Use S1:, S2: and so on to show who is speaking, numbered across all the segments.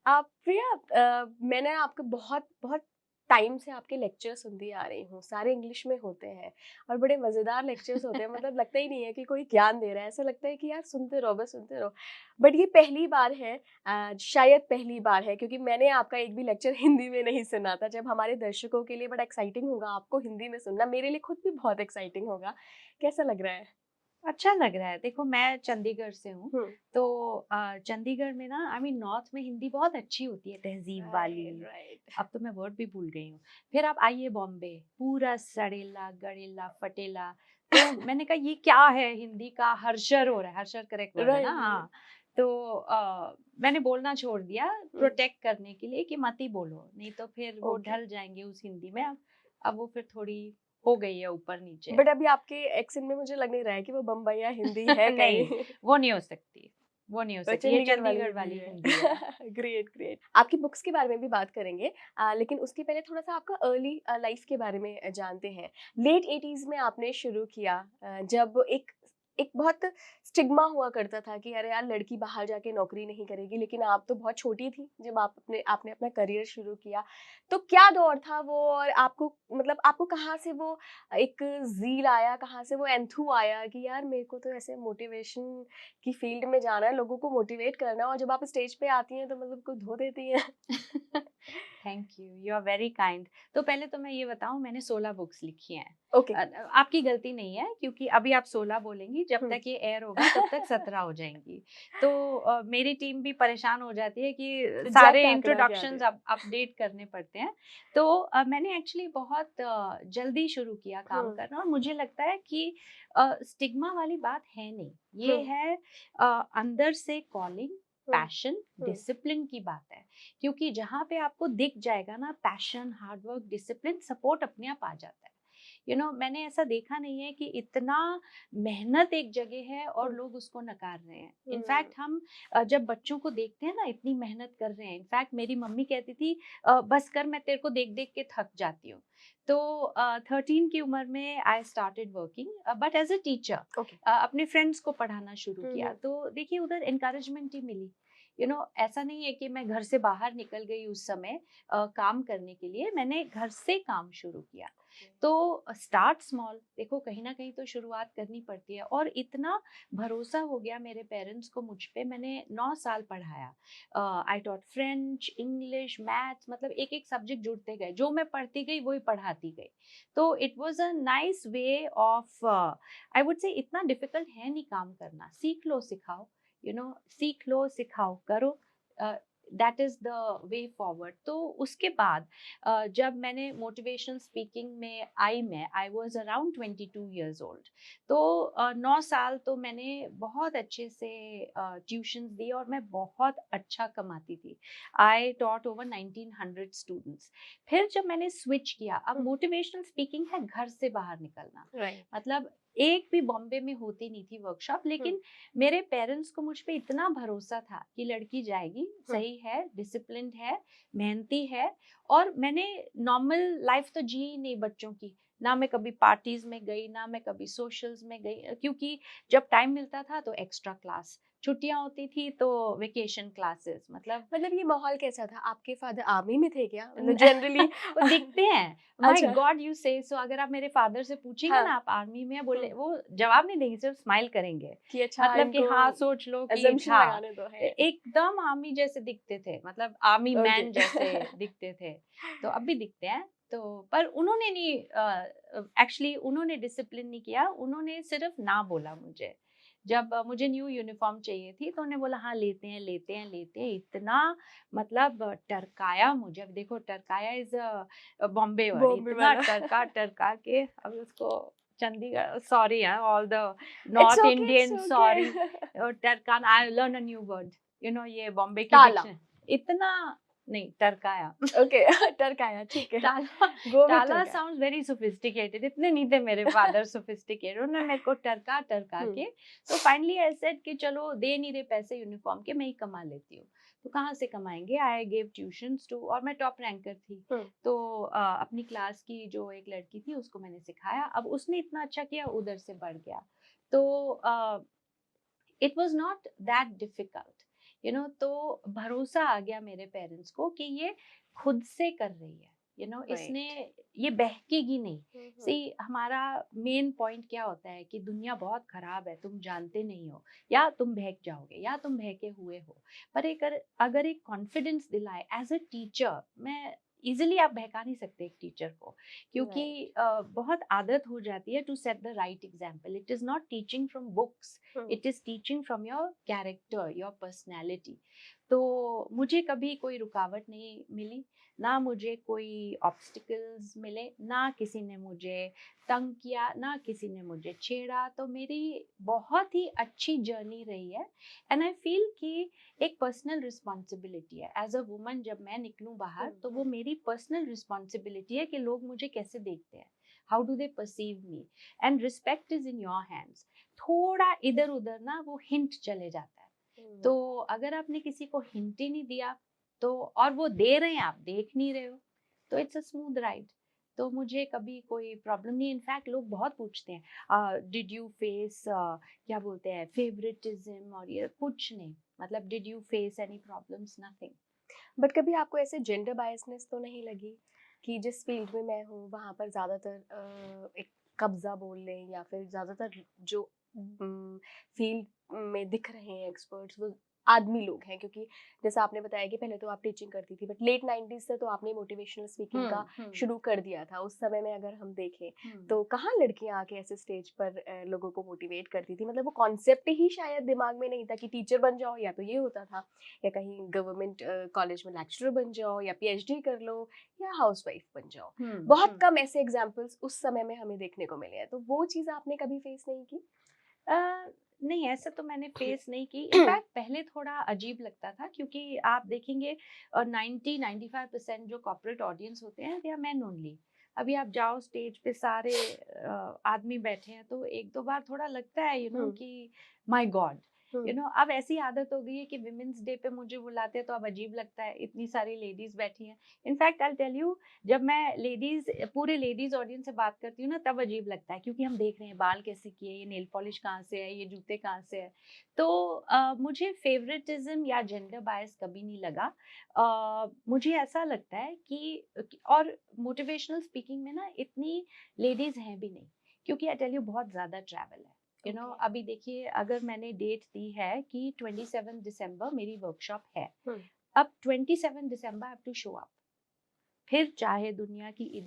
S1: आप प्रिया, मैंने आपके बहुत बहुत टाइम से आपके लेक्चर सुनती आ रही हूँ, सारे इंग्लिश में होते हैं और बड़े मज़ेदार लेक्चर्स होते हैं। मतलब लगता ही नहीं है कि कोई ज्ञान दे रहा है, ऐसा लगता है कि यार सुनते रहो, बस सुनते रहो। बट ये पहली बार है, शायद पहली बार है, क्योंकि मैंने आपका एक भी लेक्चर हिंदी में नहीं सुना था। जब हमारे दर्शकों के लिए बड़ा एक्साइटिंग होगा आपको हिंदी में सुनना, मेरे लिए खुद भी बहुत एक्साइटिंग होगा। कैसा लग रहा है?
S2: अच्छा लग रहा है। देखो मैं चंडीगढ़ से हूँ,
S1: हम्म।
S2: तो चंडीगढ़ में ना नॉर्थ में हिंदी बहुत अच्छी होती है, तहज़ीब वाली।
S1: Right, right.
S2: अब तो मैं वर्ड भी भूल गई हूँ। फिर आप आइए बॉम्बे, पूरा सड़ेला, गड़ेला, फटेला। तो मैंने कहा ये क्या है, हिंदी का हर्षर हो रहा है, हर्षर करेक्ट वर्ड है ना?
S1: राइट।
S2: हाँ। तो मैंने बोलना छोड़ दिया
S1: हम्म।
S2: प्रोटेक्ट करने के लिए कि मत ही बोलो, नहीं तो फिर वो
S1: ओके।
S2: ढल जाएँगे उस हिंदी में। अब वो फिर थोड़ी हो गई है ऊपर-नीचे।
S1: बट अभी आपके एक्सेंट में मुझे लग नहीं रहा है कि वो बम्बईया हिंदी है
S2: नहीं,
S1: कहीं।
S2: वो नहीं हो सकती, वो नहीं हो
S1: वो
S2: सकती, ये
S1: चंडीगढ़ वाली
S2: चंडीगढ़
S1: हिंदी
S2: वाली
S1: है।
S2: हिंदी है।
S1: Great, great. आपकी बुक्स के बारे में भी बात करेंगे, लेकिन उसके पहले थोड़ा-सा आपका अर्ली लाइफ के बारे में जानते हैं। लेट 80s में आपने शुरू किया, जब एक एक बहुत स्टिग्मा हुआ करता था कि अरे यार लड़की बाहर जाके नौकरी नहीं करेगी, लेकिन आप तो बहुत छोटी थी जब आपने अपना करियर शुरू किया। तो क्या दौर था वो, और आपको मतलब आपको कहाँ से वो एक ज़ील आया, कहाँ से वो एंथू आया कि यार मेरे को तो ऐसे मोटिवेशन की फील्ड में जाना है, लोगों को मोटिवेट करना है, और जब आप स्टेज पे आती हैं तो मतलब को धो देती हैं।
S2: Thank you are very kind. तो पहले तो मैं ये बताऊँ, मैंने 16 बुक्स लिखी हैं।
S1: ओके।
S2: आपकी गलती नहीं है, क्योंकि अभी आप 16 बोलेंगी, जब
S1: हुँ।
S2: तक ये एयर होगा तब तक 17 हो जाएँगी। तो मेरी टीम भी परेशान हो जाती है कि
S1: एग्ज़ैक्ट
S2: सारे
S1: आंकड़ा क्या
S2: इंट्रोडक्शंस
S1: है?
S2: अपडेट करने पड़ते हैं। तो मैंने एक्चुअली बहुत जल्दी शुरू किया काम
S1: हुँ,
S2: करना, और मुझे लगता है कि स्टिग्मा वाली बात है नहीं।
S1: हुँ,
S2: ये है अंदर से कॉलिंग,
S1: हुँ,
S2: पैशन,
S1: हुँ,
S2: डिसिप्लिन की बात है। क्योंकि जहाँ पे आपको दिख जाएगा ना, passion, hard work, discipline, support अपने आप आ जाता है। मैंने ऐसा देखा नहीं है कि इतना मेहनत एक जगह है और
S1: हुँ,
S2: लोग उसको नकार रहे हैं।
S1: हुँ,
S2: इनफैक्ट हम जब बच्चों को देखते हैं ना, इतनी मेहनत कर रहे हैं। इनफैक्ट मेरी मम्मी कहती थी, बस कर, मैं तेरे को देख देख के थक जाती हूँ। तो 13 की उम्र में I started working, but as a teacher.
S1: Okay.
S2: अपने फ्रेंड्स को पढ़ाना शुरू
S1: हुँ,
S2: किया,
S1: हुँ,
S2: तो देखिए उधर इंकरेजमेंट ही मिली। ऐसा नहीं है कि मैं घर से बाहर निकल गई उस समय काम करने के लिए, मैंने घर से काम शुरू किया।
S1: ओके।
S2: तो स्टार्ट स्मॉल, देखो कहीं ना कहीं तो शुरुआत करनी पड़ती है, और इतना भरोसा हो गया मेरे पेरेंट्स को मुझ पे। मैंने 9 साल पढ़ाया। I taught French, English, maths, मतलब एक एक सब्जेक्ट जुड़ते गए, जो मैं पढ़ती गई वही पढ़ाती गई। तो it was a nice way of, I would say इतना डिफिकल्ट है नहीं काम करना, सीख लो सिखाओ, सीख लो सिखाओ करो, that is the way forward. तो उसके बाद जब मैंने मोटिवेशनल स्पीकिंग में I was around 22 years old। तो 9 साल तो मैंने बहुत अच्छे से ट्यूशंस दी, और मैं बहुत अच्छा कमाती थी। I taught over 1900 students. फिर जब मैंने स्विच किया, अब
S1: हुँ,
S2: मोटिवेशनल स्पीकिंग है घर से बाहर निकलना।
S1: राइट।
S2: मतलब एक भी बॉम्बे में होती नहीं थी वर्कशॉप,
S1: हुँ,
S2: लेकिन मेरे पेरेंट्स को मुझ पे इतना भरोसा था कि लड़की जाएगी,
S1: हुँ,
S2: सही है, डिसिप्लिन्ड है, मेहनती है। और मैंने नॉर्मल लाइफ तो जी ही नहीं बच्चों की। ना मैं कभी पार्टीज में गई, ना मैं कभी सोशल्स में गई, क्योंकि जब टाइम मिलता था तो एक्स्ट्रा क्लास, छुट्टियां होती थी तो वेकेशन क्लासेस, मतलब
S1: मतलब ये माहौल कैसा था? आपके फादर आर्मी में थे क्या? मतलब जनरली।
S2: वो दिखते हैं। माय
S1: अच्छा।
S2: गॉड, यू से सो, अगर आप मेरे फादर से पूछेंगे
S1: हाँ।
S2: ना आप आर्मी में हैं, बोले
S1: हुँ,
S2: वो जवाब नहीं देंगे, सिर्फ स्माइल करेंगे।
S1: कि अच्छा
S2: मतलब कि
S1: इनको
S2: हाँ, सोच लो कि
S1: असम्पशन
S2: था।
S1: लगाने दो है।
S2: एकदम आर्मी जैसे दिखते थे, मतलब आर्मी
S1: ओके।
S2: मैन जैसे दिखते थे। तो अब भी दिखते हैं। तो पर उन्होंने नहीं, एक्चुअली उन्होंने डिसिप्लिन नहीं किया, उन्होंने सिर्फ ना बोला मुझे। जब मुझे न्यू यूनिफॉर्म चाहिए थी, तो उन्होंने बोला हाँ लेते हैं लेते हैं लेते हैं, इतना मतलब टरकाया मुझे। अब देखो टरकाया इज बॉम्बे वर्ड,
S1: बॉम्बे
S2: इतना
S1: वाला।
S2: टरका टरका के, अब उसको चंडीगढ़, सॉरी है all the
S1: it's
S2: north
S1: okay, it's
S2: Indian, sorry.
S1: Okay.
S2: टरकान, I learn a new word, ये बॉम्बे की
S1: टाला।
S2: डिक्शन। इतना नहीं, टरकाया।
S1: ओके। टरकाया, ठीक है।
S2: टाला,
S1: गो विथ
S2: टाला
S1: टरकाया।
S2: साउंड वेरी सोफिस्टिकेटेड, इतने नहीं थे मेरे फादर सोफिस्टिकेटेड, उन्होंने मेरे को टरका टरका
S1: हुँ,
S2: के। तो फाइनली आई सेड कि चलो दे नहीं रहे पैसे यूनिफॉर्म के, मैं ही कमा लेती हूँ। तो कहाँ से कमाएंगे, आई गेव ट्यूशंस टू, और मैं टॉप रैंकर थी।
S1: हुँ,
S2: तो अपनी क्लास की जो एक लड़की थी उसको मैंने सिखाया, अब उसने इतना अच्छा किया, उधर से बढ़ गया। तो it was not that difficult. तो भरोसा आ गया मेरे पेरेंट्स को कि ये खुद से कर रही है, इसने,
S1: राइट।
S2: ये बहकेगी नहीं।
S1: हम्म।
S2: सी, हमारा मेन पॉइंट क्या होता है कि दुनिया बहुत खराब है, तुम जानते नहीं हो, या तुम बहक जाओगे या तुम बहके हुए हो। पर एक अगर एक कॉन्फिडेंस दिलाए एज अ टीचर, मैं इजिली आप बहका नहीं सकते एक टीचर को, क्योंकि
S1: राइट।
S2: बहुत आदत हो जाती है to set the right example. It is not teaching from books,
S1: hmm.
S2: It is teaching from your character, your personality. तो मुझे कभी कोई रुकावट नहीं मिली, ना मुझे कोई ऑब्स्टिकल्स मिले, ना किसी ने मुझे तंग किया, ना किसी ने मुझे छेड़ा। तो मेरी बहुत ही अच्छी जर्नी रही है। एंड आई फील कि एक पर्सनल रिस्पॉन्सिबिलिटी है एज अ वुमन, जब मैं निकलूं बाहर तो वो मेरी पर्सनल रिस्पॉन्सिबिलिटी है कि लोग मुझे कैसे देखते हैं, how do they perceive me, and respect is in your hands. थोड़ा इधर उधर ना वो हिंट चले जाता है। तो अगर आपने किसी को हिंट ही नहीं दिया, तो और वो दे रहे हैं, आप देख नहीं रहे हो, तो इट्स अ स्मूथ राइड। तो मुझे कभी कोई प्रॉब्लम नहीं। इनफैक्ट लोग बहुत पूछते हैं, डिड यू फेस, क्या बोलते हैं, फेवरेटिज्म, और ये कुछ नहीं, मतलब did you face any problems, nothing.
S1: But कभी आपको ऐसे जेंडर बायसनेस तो नहीं लगी कि जिस फील्ड में मैं हूँ वहाँ पर ज़्यादातर एक कब्जा बोल लें या फिर ज़्यादातर जो फील्ड में दिख रहे हैं एक्सपर्ट्स वो आदमी लोग हैं, क्योंकि जैसा आपने बताया कि पहले तो आप टीचिंग करती थी बट लेट 90s से तो आपने मोटिवेशनल स्पीकिंग का शुरू कर दिया था। उस समय में अगर हम देखें तो कहाँ लड़कियां आके ऐसे स्टेज पर लोगों को मोटिवेट करती थी, मतलब वो कॉन्सेप्ट ही शायद दिमाग में नहीं था कि टीचर बन जाओ, या तो ये होता था या कहीं गवर्नमेंट कॉलेज में लेक्चरर बन जाओ या पीएचडी कर लो या हाउसवाइफ बन जाओ। बहुत कम ऐसे एग्जाम्पल्स उस समय में हमें देखने को मिले हैं, तो वो चीज़ आपने कभी फेस नहीं की?
S2: नहीं, ऐसा तो मैंने फेस नहीं की। इनफैक्ट पहले थोड़ा अजीब लगता था, क्योंकि आप देखेंगे 90-95% जो कॉर्पोरेट ऑडियंस होते हैं दे आर मेन ओनली। अभी आप जाओ स्टेज पे, सारे आदमी बैठे हैं, तो एक दो बार थोड़ा लगता है कि माय गॉड, अब ऐसी आदत हो गई है कि विमेंस डे पे मुझे बुलाते हैं तो अब अजीब लगता है, इतनी सारी लेडीज बैठी हैं। इनफैक्ट आई टेल यू, जब मैं पूरे लेडीज ऑडियंस से बात करती हूँ ना, तब अजीब लगता है, क्योंकि हम देख रहे हैं बाल कैसे किए, ये नेल पॉलिश कहाँ से है, ये जूते कहाँ से है। तो मुझे फेवरेटिज्म या जेंडर बायस कभी नहीं लगा। मुझे ऐसा लगता है और मोटिवेशनल स्पीकिंग में ना इतनी लेडीज हैं भी नहीं, क्योंकि आई टेल यू बहुत ज्यादा ट्रैवल है।
S1: Okay.
S2: अभी देखिए, अगर मैंने डेट दी है कि 27 दिसंबर मेरी वर्कशॉप है, अब 27 दिसंबर I have to show up. फिर चाहे दुनिया की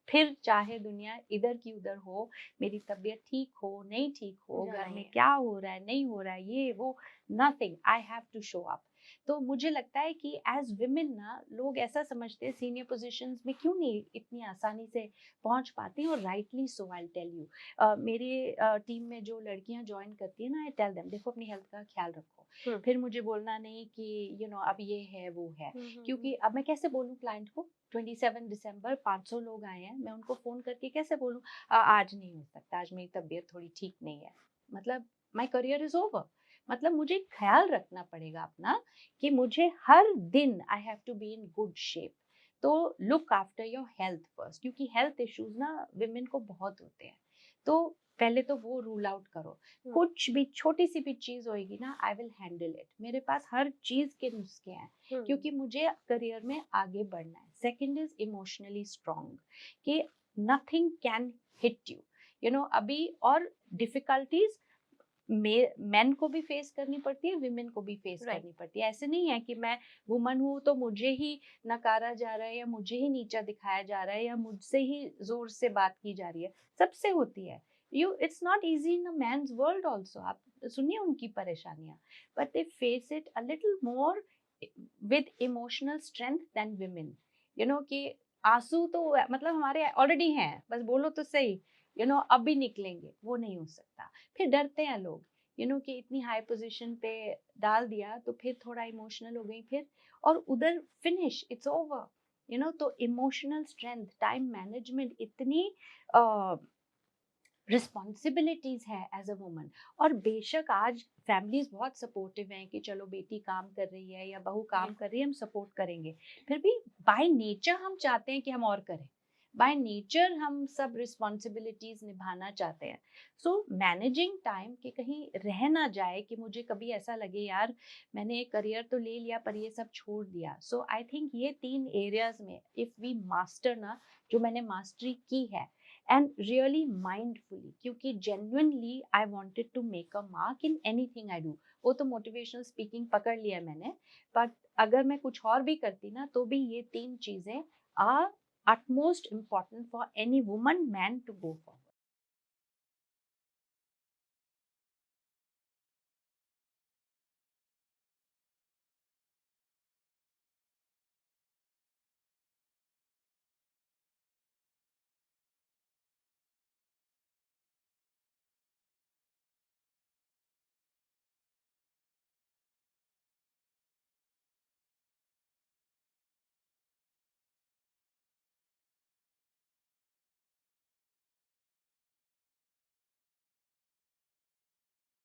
S2: फिर चाहे दुनिया इधर की उधर हो, मेरी तबीयत ठीक हो नहीं ठीक हो,
S1: जाना
S2: घर
S1: ही
S2: में
S1: है।
S2: क्या हो रहा है नहीं हो रहा है, ये वो, nothing, I have to show up. तो मुझे लगता है कि एज विमेन ना, लोग ऐसा समझते हैं सीनियर पोजीशंस में क्यों नहीं इतनी आसानी से पहुंच पाती हैं, और rightly so. I tell you, मेरे टीम में जो लड़कियां ज्वाइन करती है ना, आई टेल देम, देखो अपनी हेल्थ का ख्याल रखो। फिर मुझे बोलना नहीं कि अब ये है वो है, क्योंकि अब मैं कैसे बोलूँ क्लाइंट को, 27 दिसंबर 500 लोग आए हैं, मैं उनको फोन करके कैसे बोलूँ आज नहीं हो सकता, आज मेरी तबीयत थोड़ी ठीक नहीं है, मतलब माई करियर इज ओवर। मतलब मुझे ख्याल रखना पड़ेगा अपना, कि मुझे हर दिन I have to be in good shape. तो look after your health first, क्योंकि हेल्थ इश्यूज ना विमेन को बहुत होते हैं। तो पहले तो वो रूल आउट करो। कुछ भी छोटी सी भी चीज होगी ना, आई विल हैंडल इट। मेरे पास हर चीज के नुस्खे हैं, क्योंकि मुझे करियर में आगे बढ़ना है। सेकंड इज इमोशनली स्ट्रांग, कि नथिंग कैन हिट यू अभी, और डिफिकल्टीज मेन को भी फेस करनी पड़ती है, विमेन को भी फेस
S1: राइट।
S2: करनी पड़ती है। ऐसे नहीं है कि मैं वुमन हूँ तो मुझे ही नकारा जा रहा है, या मुझे ही नीचा दिखाया जा रहा है, या मुझसे ही जोर से बात की जा रही है, सबसे होती है। It's not easy in a man's world also. आप सुनिए उनकी परेशानियां, but they face it a little more with emotional strength then women. कि आंसू तो मतलब हमारे ऑलरेडी हैं, बस बोलो तो सही, अब भी निकलेंगे, वो नहीं हो सकता। फिर डरते हैं लोग, कि इतनी हाई पोजीशन पे डाल दिया तो फिर थोड़ा इमोशनल हो गई, फिर और उधर फिनिश, इट्स ओवर। तो इमोशनल स्ट्रेंथ, टाइम मैनेजमेंट, इतनी रिस्पॉन्सिबिलिटीज है एज अ वुमन। और बेशक आज फैमिलीज बहुत सपोर्टिव हैं कि चलो बेटी काम कर रही है या बहू काम कर रही है, हम सपोर्ट करेंगे, फिर भी बाय नेचर हम चाहते हैं कि हम और करें। बाय नेचर हम सब रिस्पॉन्सिबिलिटीज निभाना चाहते हैं। सो मैनेजिंग टाइम कि कहीं रह ना जाए कि मुझे कभी ऐसा लगे यार मैंने एक करियर तो ले लिया पर ये सब छोड़ दिया। सो आई थिंक ये 3 एरियाज में इफ वी मास्टर ना, जो मैंने मास्टरी की है एंड रियली माइंडफुली, क्योंकि genuinely I wanted to make a mark in anything I do. वो तो मोटिवेशनल स्पीकिंग पकड़ लिया मैंने, बट अगर मैं कुछ और भी करती ना तो भी ये 3 चीजें are utmost important for any woman man to go for.